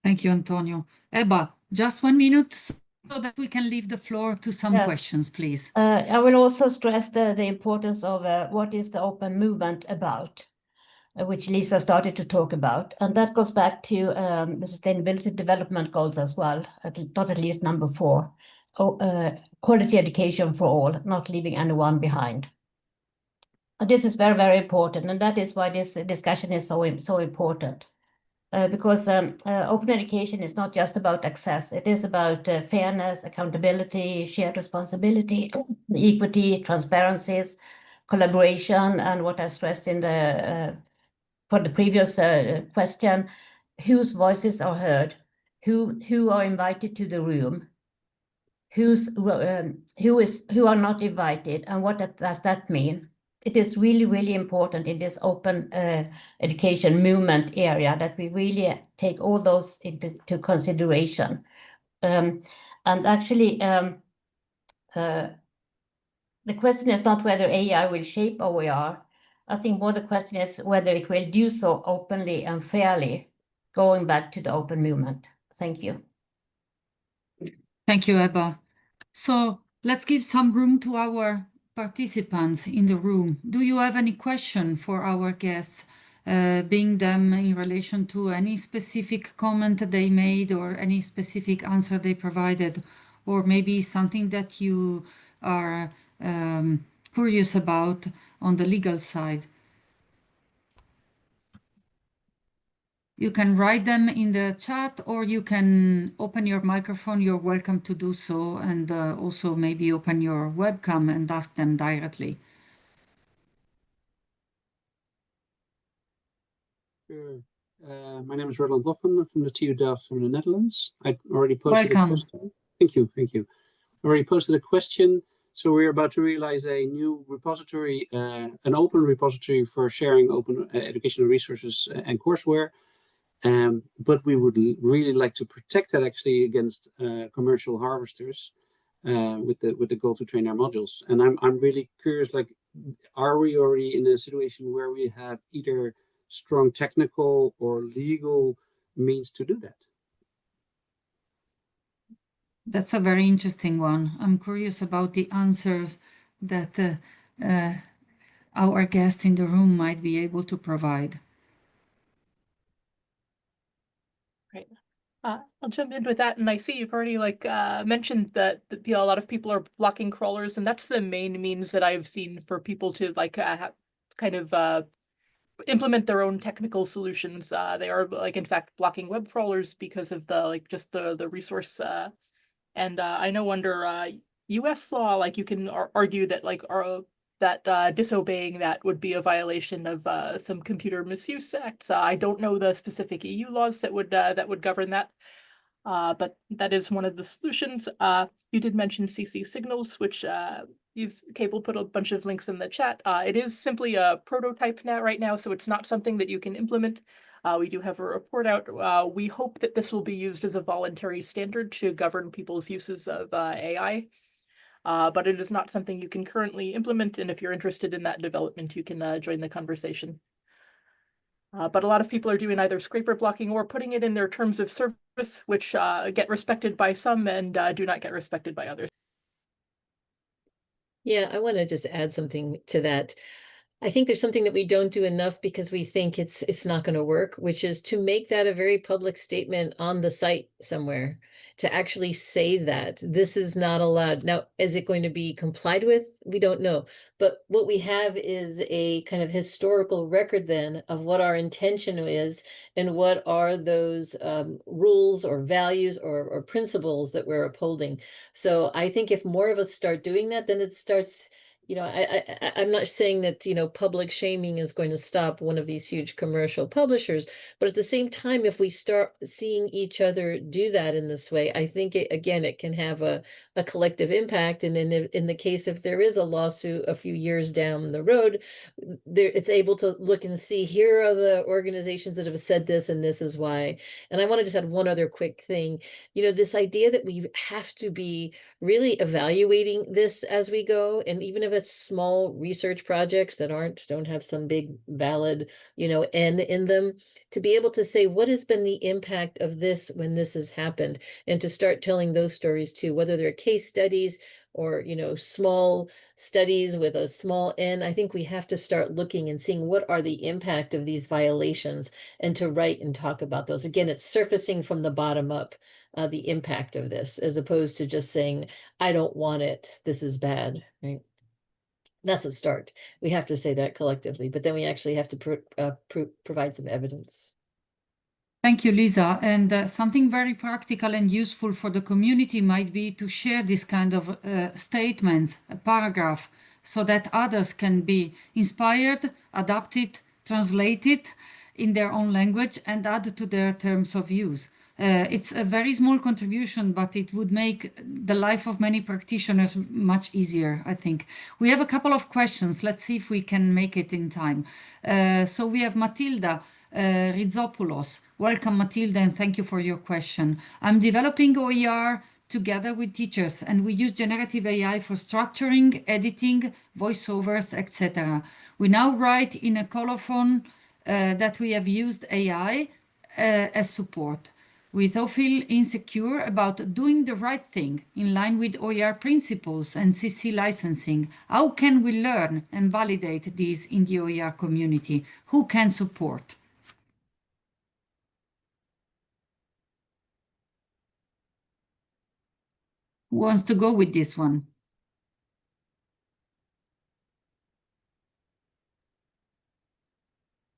Thank you, Antonio. Ebba, just 1 minute so that we can leave the floor to some questions, please. I will also stress the importance of what is the open movement about. which Lisa started to talk about. And that goes back to the Sustainability Development Goals as well, not at least number 4, quality education for all, not leaving anyone behind. And this is very, very important, and that is why this discussion is so important. Because open education is not just about access, it is about fairness, accountability, shared responsibility, equity, transparencies, collaboration, and what I stressed in the for the previous question, whose voices are heard, who are invited to the room, who are not invited, and what does that mean? It is really, really important in this open education movement area that we really take all those into consideration. And actually, the question is not whether AI will shape OER. I think more the question is whether it will do so openly and fairly, going back to the open movement. Thank you. Thank you, Ebba. So let's give some room to our participants in the room. Do you have any question for our guests, being them in relation to any specific comment they made or any specific answer they provided, or maybe something that you are curious about on the legal side? You can write them in the chat, or you can open your microphone. You're welcome to do so, and also maybe open your webcam and ask them directly. Sure. My name is Roland Loppen from the TU Delft from the Netherlands. I already posted a question. Thank you. I already posted a question. So we're about to realize a new repository, an open repository for sharing open educational resources and courseware. But we would really like to protect that actually against commercial harvesters with the goal to train our modules. And I'm really curious, like, are we already in a situation where we have either strong technical or legal means to do that? That's a very interesting one. I'm curious about the answers that our guests in the room might be able to provide. Great. I'll jump in with that, and I see you've already mentioned that a lot of people are blocking crawlers, and that's the main means that I've seen for people to implement their own technical solutions. They are in fact blocking web crawlers because of the resource. And I know under U.S. law, you can argue that disobeying that would be a violation of some computer misuse acts. I don't know the specific EU laws that would govern that, but that is one of the solutions. You did mention CC signals, which Cable put a bunch of links in the chat. It is simply a prototype right now, so it's not something that you can implement. We do have a report out. We hope that this will be used as a voluntary standard to govern people's uses of AI. But it is not something you can currently implement, and if you're interested in that development, you can join the conversation. But a lot of people are doing either scraper blocking or putting it in their terms of service, which get respected by some and do not get respected by others. Yeah, I want to just add something to that. I think there's something that we don't do enough because we think it's not going to work, which is to make that a very public statement on the site somewhere, to actually say that this is not allowed. Now, is it going to be complied with? We don't know. But what we have is a kind of historical record then of what our intention is and what are those rules or values or principles that we're upholding. So I think if more of us start doing that, then it starts, I'm not saying that, public shaming is going to stop one of these huge commercial publishers, but at the same time, if we start seeing each other do that in this way, I think it can have a collective impact. And in the case, if there is a lawsuit a few years down the road, it's able to look and see, here are the organizations that have said this, and this is why. And I want to just add one other quick thing, this idea that we have to be really evaluating this as we go, and even if it's small research projects that don't have some big valid N in them, to be able to say what has been the impact of this when this has happened, and to start telling those stories too, whether they're case studies, or, small studies with a small n. I think we have to start looking and seeing what are the impact of these violations and to write and talk about those. Again, it's surfacing from the bottom up, the impact of this, as opposed to just saying, I don't want it, this is bad, right? That's a start. We have to say that collectively, but then we actually have to provide some evidence. Thank you, Lisa. And something very practical and useful for the community might be to share this kind of statements, a paragraph, so that others can be inspired, adapted, translated in their own language and add to their terms of use. It's a very small contribution, but it would make the life of many practitioners much easier, I think. We have a couple of questions. Let's see if we can make it in time. So we have Matilda Rizopoulos. Welcome, Matilda, and thank you for your question. I'm developing OER together with teachers, and we use generative AI for structuring, editing, voiceovers, etc. We now write in a colophon that we have used AI as support. We though feel insecure about doing the right thing in line with OER principles and CC licensing. How can we learn and validate these in the OER community? Who can support? Who wants to go with this one?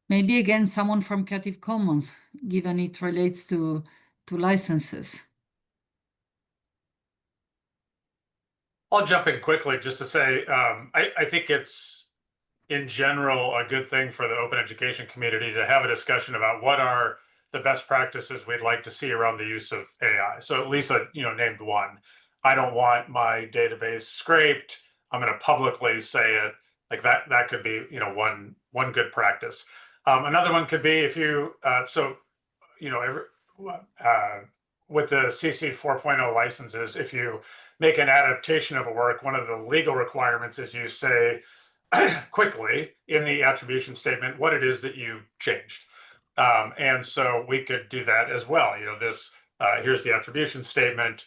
Maybe again someone from Creative Commons, given it relates to licenses. I'll jump in quickly just to say, I think it's in general a good thing for the open education community to have a discussion about what are the best practices we'd like to see around the use of AI. So Lisa, named one. I don't want my database scraped. I'm going to publicly say it like that. That could be, one good practice. Another one could be if you, with the CC 4.0 licenses, if you make an adaptation of a work, one of the legal requirements is you say quickly in the attribution statement what it is that you changed. And so we could do that as well. Here's the attribution statement,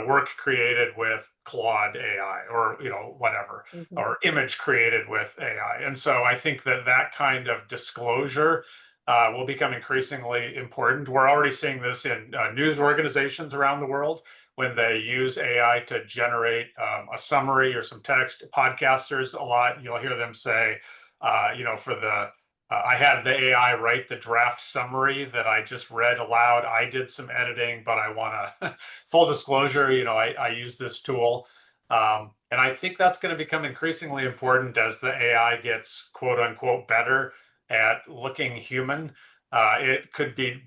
work created with Claude AI or, whatever, or image created with AI. And so I think that kind of disclosure will become increasingly important. We're already seeing this in news organizations around the world when they use AI to generate a summary or some text. Podcasters, a lot, you'll hear them say, I had the AI write the draft summary that I just read aloud. I did some editing, but I want to full disclosure, I use this tool. And I think that's going to become increasingly important as the AI gets quote unquote better at looking human. It could be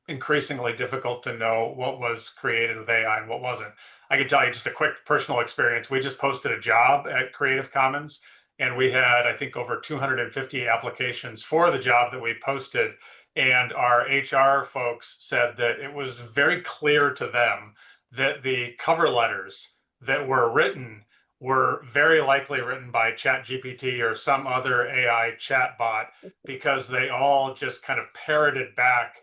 increasingly difficult to know what was created with AI and what wasn't. I can tell you just a quick personal experience. We just posted a job at Creative Commons, and we had, I think, over 250 applications for the job that we posted. And our HR folks said that it was very clear to them that the cover letters that were written were very likely written by ChatGPT or some other AI chatbot, because they all just kind of parroted back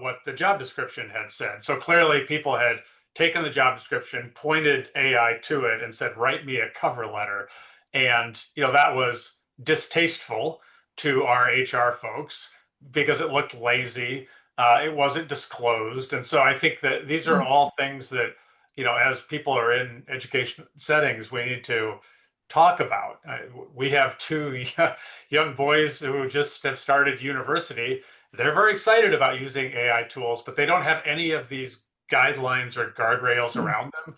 what the job description had said. So clearly people had taken the job description, pointed AI to it and said, write me a cover letter. And, that was distasteful to our HR folks because it looked lazy. It wasn't disclosed. And so I think that these are all things that, as people are in education settings, we need to talk about. We have two young boys who just have started university. They're very excited about using AI tools, but they don't have any of these guidelines or guardrails around them.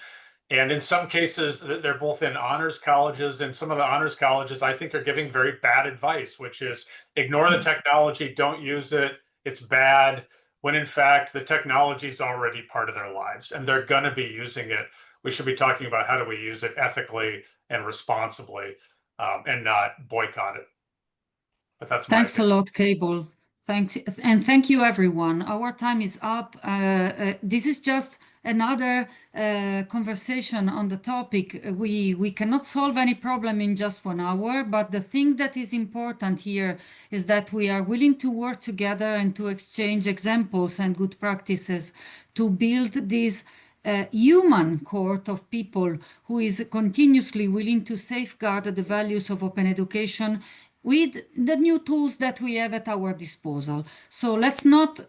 And in some cases, they're both in honors colleges, and some of the honors colleges, I think, are giving very bad advice, which is ignore the technology, don't use it, it's bad, when in fact, the technology is already part of their lives and they're going to be using it. We should be talking about how do we use it ethically and responsibly and not boycott it. But that's my Thanks a lot, Cable. Thanks. And thank you, everyone. Our time is up. This is just another conversation on the topic. We cannot solve any problem in just 1 hour, but the thing that is important here is that we are willing to work together and to exchange examples and good practices to build this human cohort of people who is continuously willing to safeguard the values of open education with the new tools that we have at our disposal. So let's not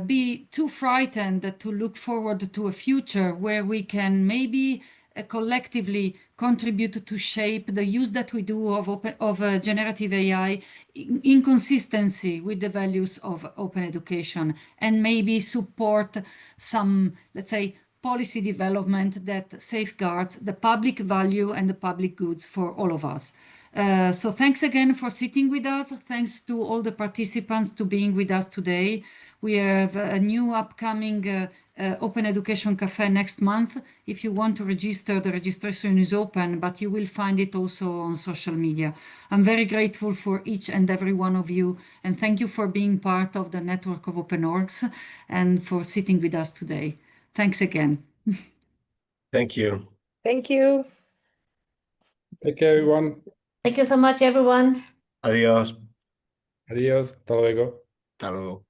be too frightened to look forward to a future where we can maybe collectively contribute to shape the use that we do of generative AI in consistency with the values of open education, and maybe support some, let's say, policy development that safeguards the public value and the public goods for all of us. So thanks again for sitting with us. Thanks to all the participants to being with us today. We have a new upcoming Open Education Café next month. If you want to register, the registration is open, but you will find it also on social media. I'm very grateful for each and every one of you, and thank you for being part of the network of Open Orgs and for sitting with us today. Thanks again. Thank you. Thank you. Take care, everyone. Thank you so much, everyone. Adiós. Adiós. Hasta luego. Hasta luego.